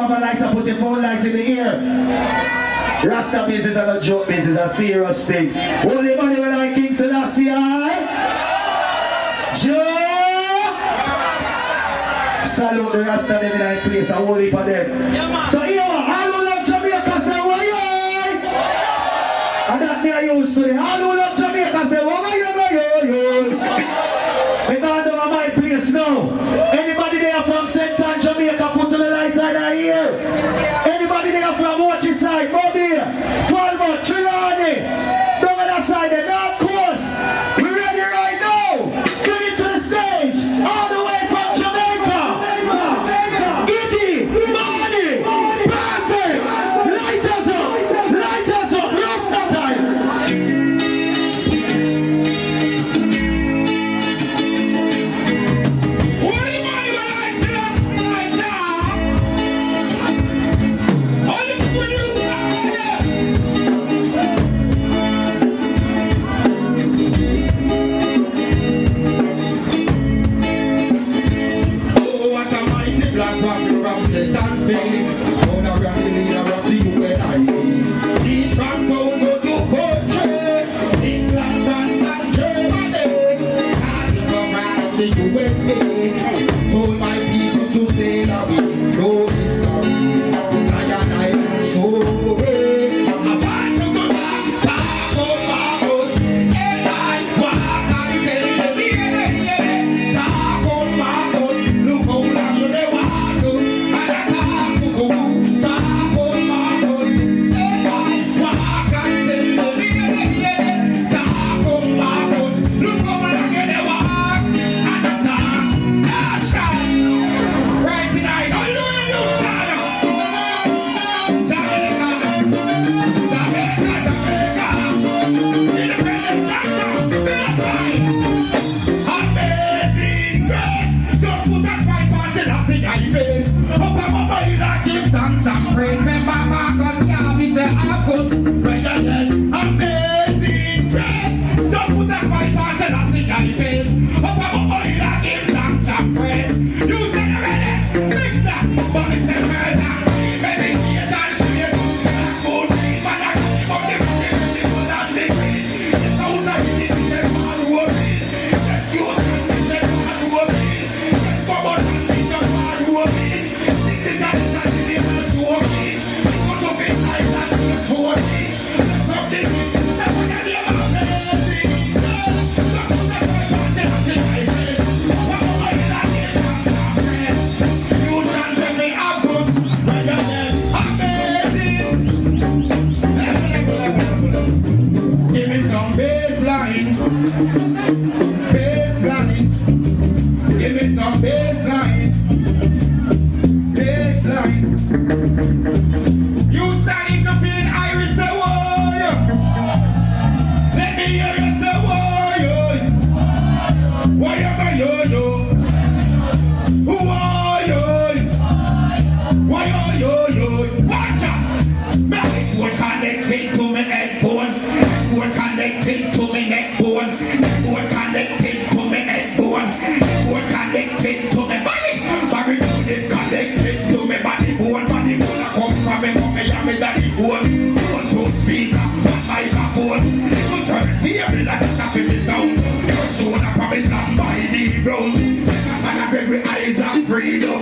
have a light, put your phone light in the air. Rasta business is not a joke business, a serious thing. Only money when I King Selassie, Joe! Salute the Rasta them in that place, a whole heap of them. So here, all who love Jamaica say, why you? And that me I used to it. All who love Jamaica say, why you? Because I'm my place now. Anybody there from St. Ann, Jamaica, put the light on here. Anybody there from Watchiside, Bobby, Falmouth, Trelawney, down on that side, the North Coast. We ready right now. Bring it to the stage. All the way from Jamaica. Giddy, money, perfect. Light us up, Rasta time. Told my people to say that we know this story. This Island story. I want to go back, talk about Marcos. And I walk and tell the lady, talk on Marcos. Look how long they want to. And I talk on Marcos. And I walk and tell the lady, talk on Marcos. Look how long they want. Right tonight, all you doing is stand up. Jamaica, independent Santa, best line. Amazing grace, just put a smile past it, that's it, I face. Up and over you that give thanks and praise. Remember Marcus Garvey said, I put regardless. Amazing grace, just put a smile past it, that's it, I face. Up and over you that give thanks and praise. You said already, fix that, but it's the murder. Baby, here's our shit. Full name, but I keep on the people that they breathe. The sound of it is the man who will be. The skills and the man who will be. The bubble and the man who will be. The design and the man who will be. The cut of it like that, the 40. The something, the one that they are amazing. The one that they are amazing. Give me some baseline, baseline. Give me some baseline, baseline. You standing to feel Irish, say whoa. Let me hear you say whoa. Why am I yo-yo? Who are you? Why are you? Watch out! We're connected to me headphone. We're connected to me neck bone. We're connected to me headphone. We're connected to me body. Body connected to me body bone. Body bone I come from me mommy and me daddy bone. One two speaker, one microphone. You turn the table like a coffee me sound. Your soul I promise somebody brown. Second man of every eyes and freedom.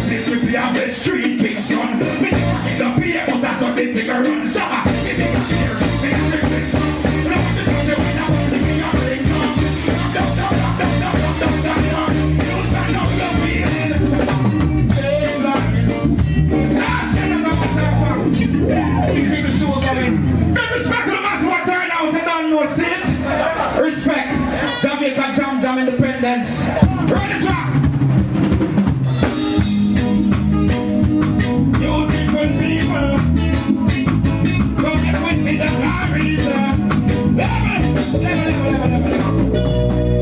This will be a best street Kingston. Me think I need a beer, but that's what they think I run. Shut up, me think I fear. Me have to fix up. No, me don't know when I want to be a ring. You stand up your feeling. Keep the show going. Big respect to the mass who are turning out and don't know sit. Respect. Jamaica Jam Independence. Run the track. Beautiful people. Come get with me the lorries. Level.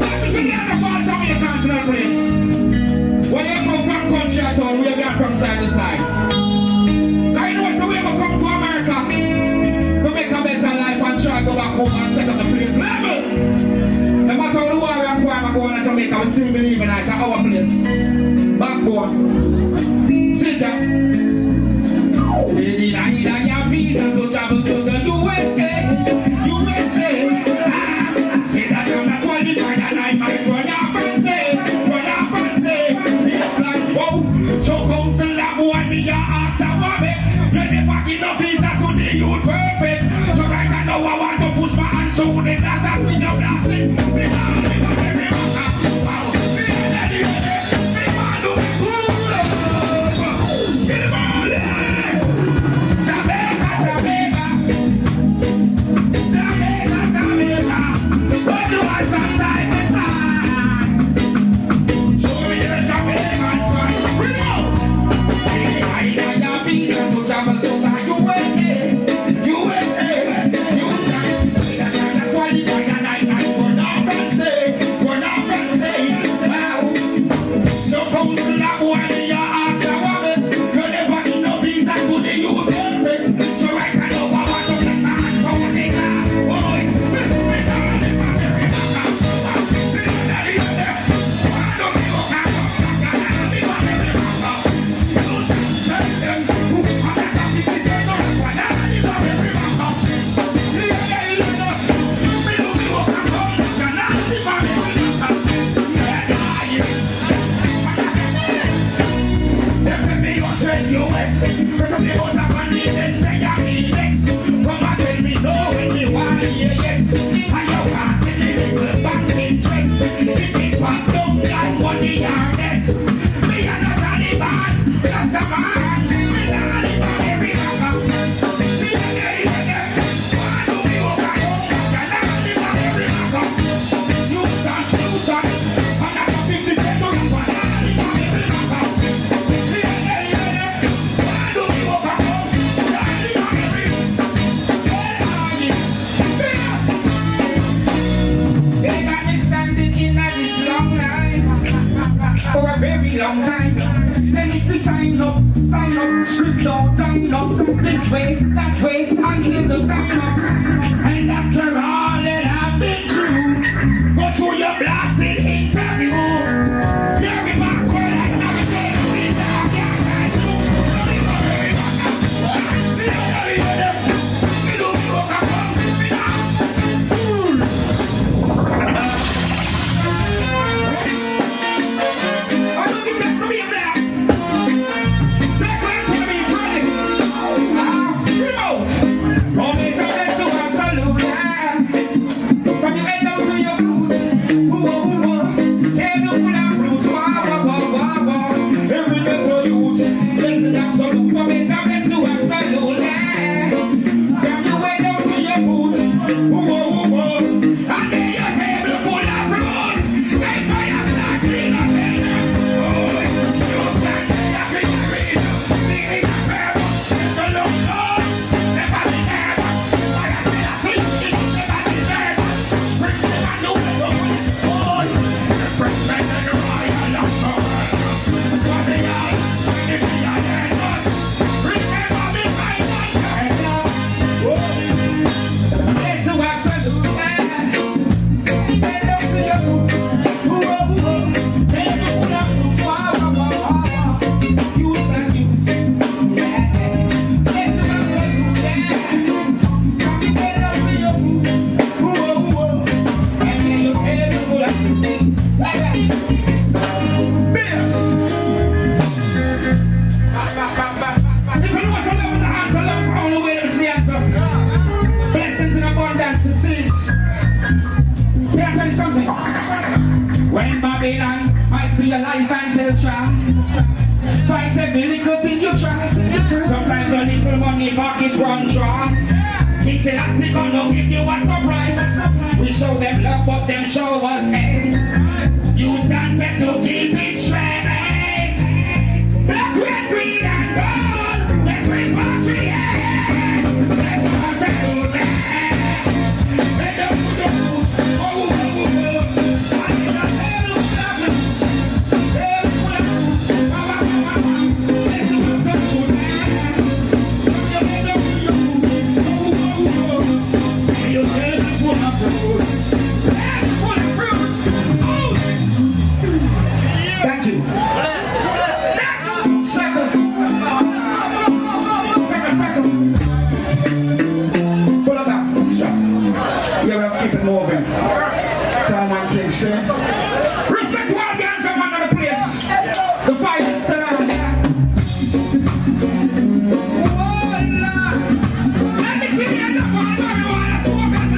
That is the other part of Jamaicans in that place. When you come from country at all, we are going from side to side. I know it's the way we come to America to make a better life and try to go back home and set up the place. Level. No matter how the war and crime are going to Jamaica, we still believe in it. It's our place. Backbone. Sit down. Lady, I your visa to travel to the USA. USA. Say that I'm not qualified and I might run off and stay. Run off and stay. It's like, whoa. Choke council lab one me your ass a wabbe. You never give no visa to the youth perfect. So right now I want to push my hands through the glass as we don't blast it. Long time, then if you sign up, script out, sign up, this way, that way, until the time up. And after all that I've been through, go through your blasted interview. Your remarks were like another day of this, I can't When Babylon might be alive and tell try. Fight every little thing you try. Sometimes a little money pocket run dry. It's elastic, gonna give you a surprise. We show them love, but them show us hate. You stand set to keep it straight. Black, red, green, and gold. Let's repatriate. Let's settle that. Full of fruits. Respect to all ganja man in the place. The fight is still on there. Oh, Lord. Let me see the end of one. Everyone, let's walk us.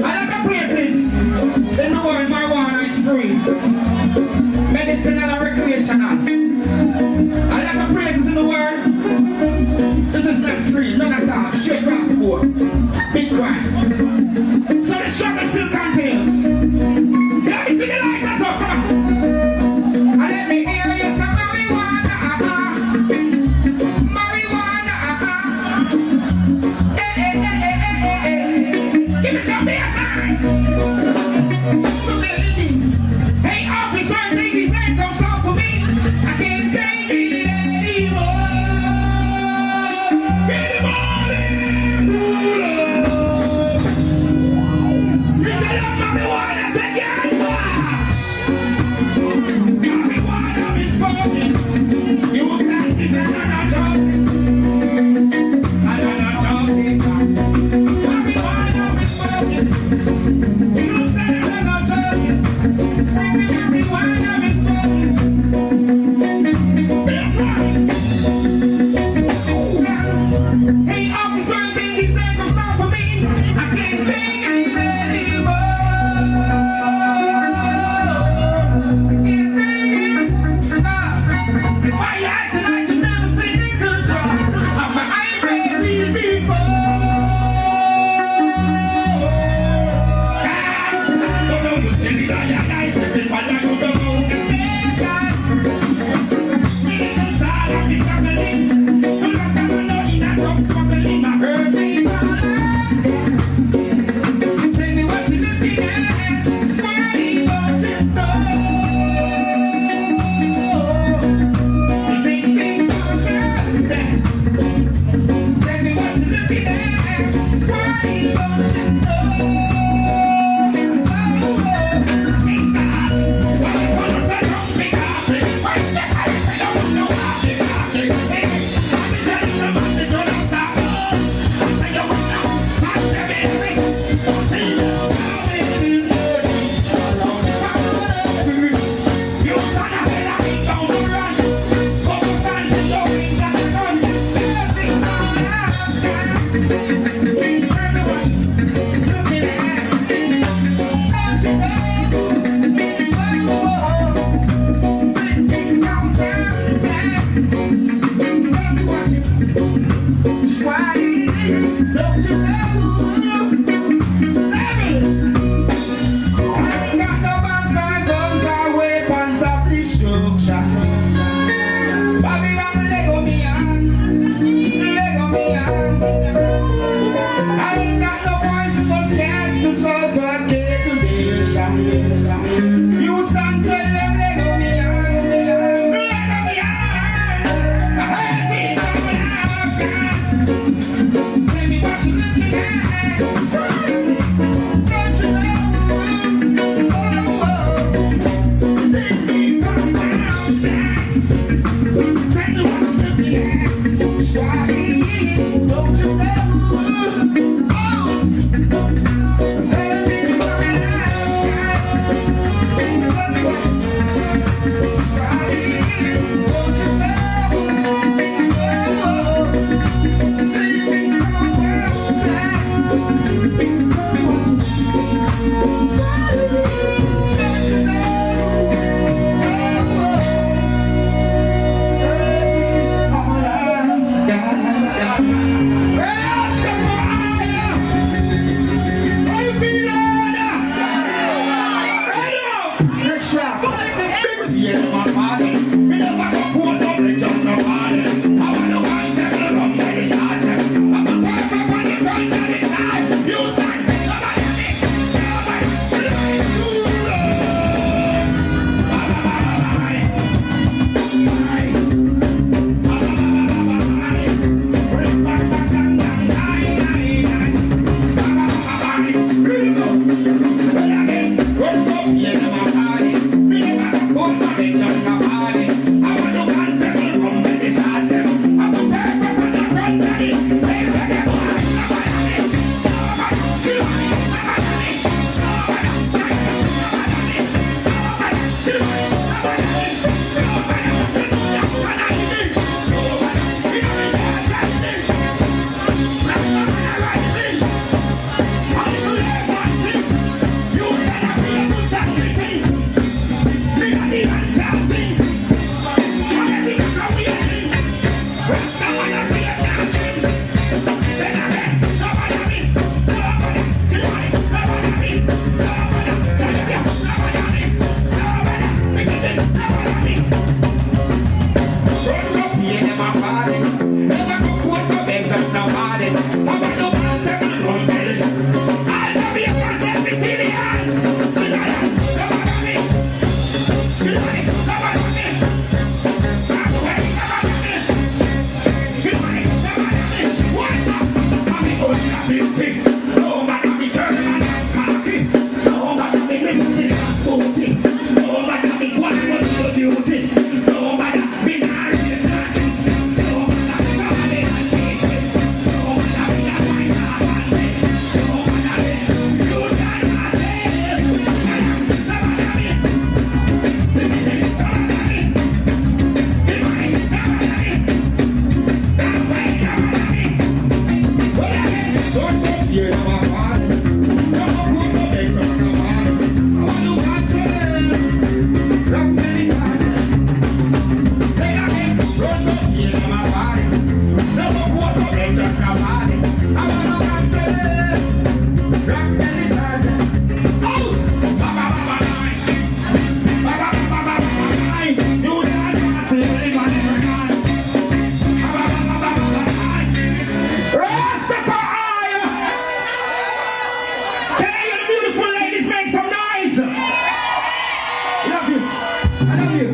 I like the places in the world marijuana is free. Medicinal and recreational. I like the places in the world it is not free, none at all, straight across the board. Big crime. So the struggle still continues. Let me see the light, that's all, come on. And let me hear you say marijuana, marijuana, give me some baseline. Hey officers, ladies, and come solve for me. I can't take it anymore. Get the morning, fear of my father. No more no better than my father. I want to answer. Rock belly sergeant. They are in run no fear of my father. No more no better than my father. I want to answer. Rock belly sergeant. Out! Baba baba nice. Baba baba baba nice. You don't want to see anybody nice. Baba baba baba nice. Rastafari! Can I hear the beautiful ladies make some noise? I love you. I love you.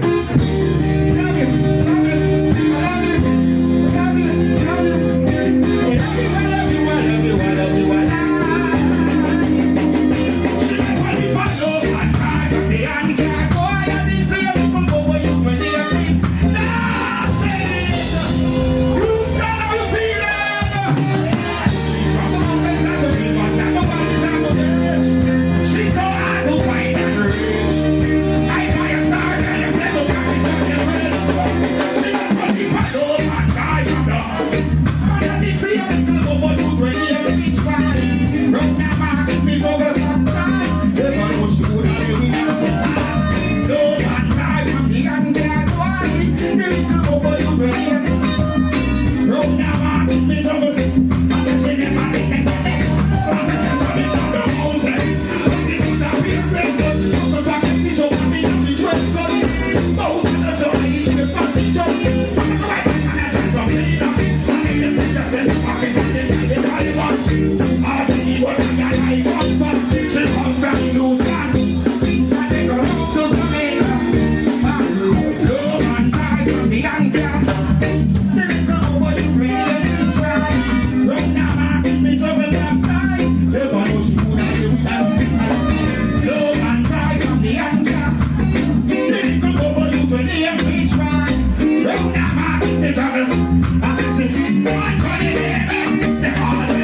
I love you. I love you. I love you. I love you. I love you. I love you. I love you. I love you. I love you. She make money pass over and try to be on cat. Boy, I didn't see a people over you when they are pleased. That's it. You stand how you feeling. She's from the mountains and the rivers and the valleys and the village. She's so hard to find and reach. I fire start and the flame of practice on the well. She make money pass over and try to be. I didn't see a people over you when they are pleased. Round that market, me over the time. Never know she would have been in the past. No one time from the young girl, why? The little over you to hear. Round that market, me over the time. I said she never did it. I said she's coming from the mountain. Something was a real red gun. From the back of the show, me and the dress gun. Mountain of the high, she was from the show. From the right hand, and I said from the left. I made the picture, said the pocket, and then I said I want. I said he was a guy I want, but she comes from New Zealand. I take her home to Jamaica. Love and die from the young girl. The little over the brilliant try. Right now I think me trouble that time. Never know she would have been that. Love and die from the young girl. The little over the brilliant try. Right now I think me trouble. I said she, I'm calling it. They call it.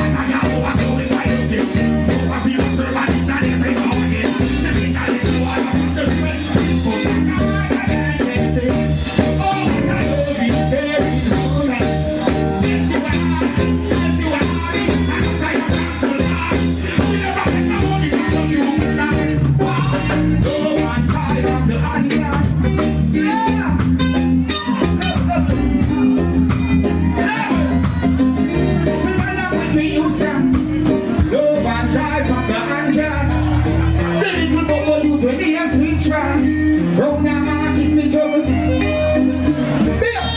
I know what to do if I don't get it. I see what's the right and every morning. The thing I didn't know I was the friend. But I know I can't say. Oh, I know it's very true. Yes, you are. Yes, you are. I'm tired of that so long. You never let no money come on you. Wow. No one tired of the onion. Yeah. See when I when we use them. Love and joy from the angels. The little bubble you to the end switch round. Round now I keep me trouble. This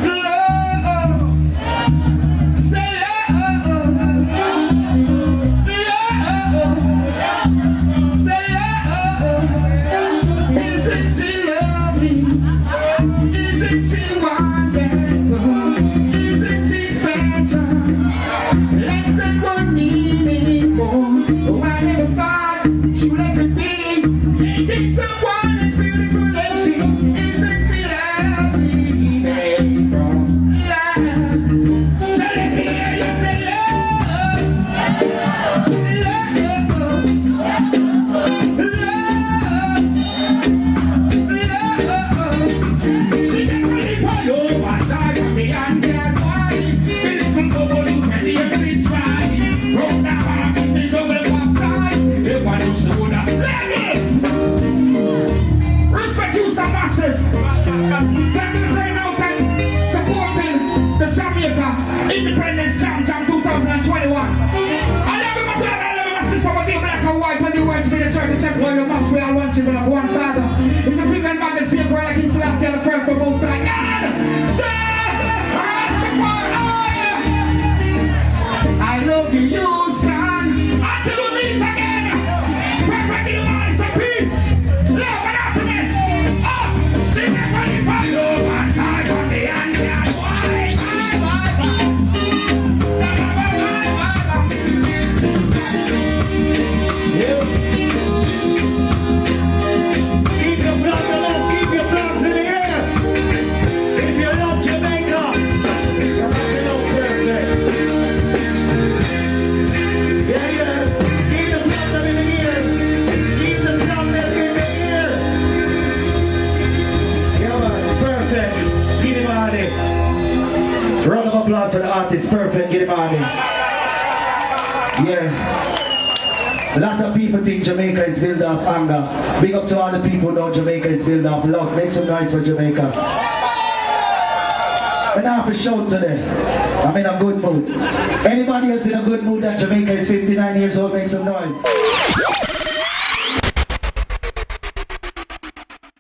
love. Say love. Love. Say love. Isn't she lovely? Isn't she wonderful? Isn't she special? Less than one minute more. Oh, I never thought she would ever be. Get someone as beautiful as she. Isn't she lovely, baby? Love. So let me hear you say love. Love. She never leave her no one side of me and get wide. The little bubble you can hear me try. Roll down and give me trouble one time. If I knew she would have let me. Respect you, Star Massive. Thank you for turning out and supporting the Jamaica Independence Jam 2021. I love you, my brother. I love you, my sister. But they black and white when you worship in the church and temple. You must be all one children of one father. It's a big and majesty and brother King Celestia, the first of most high. I love you, you stand. Until we meet again. Perfect in lives of peace, love and happiness. Oh, she never leave my love and time on the end. Why? for the artist. Perfect, get him on in. Yeah. A lot of people think Jamaica is built of anger. Big up to all the people who know Jamaica is built of love. Make some noise for Jamaica. We're not for show today. I'm in a good mood. Anybody else in a good mood that Jamaica is 59 years old? Make some noise.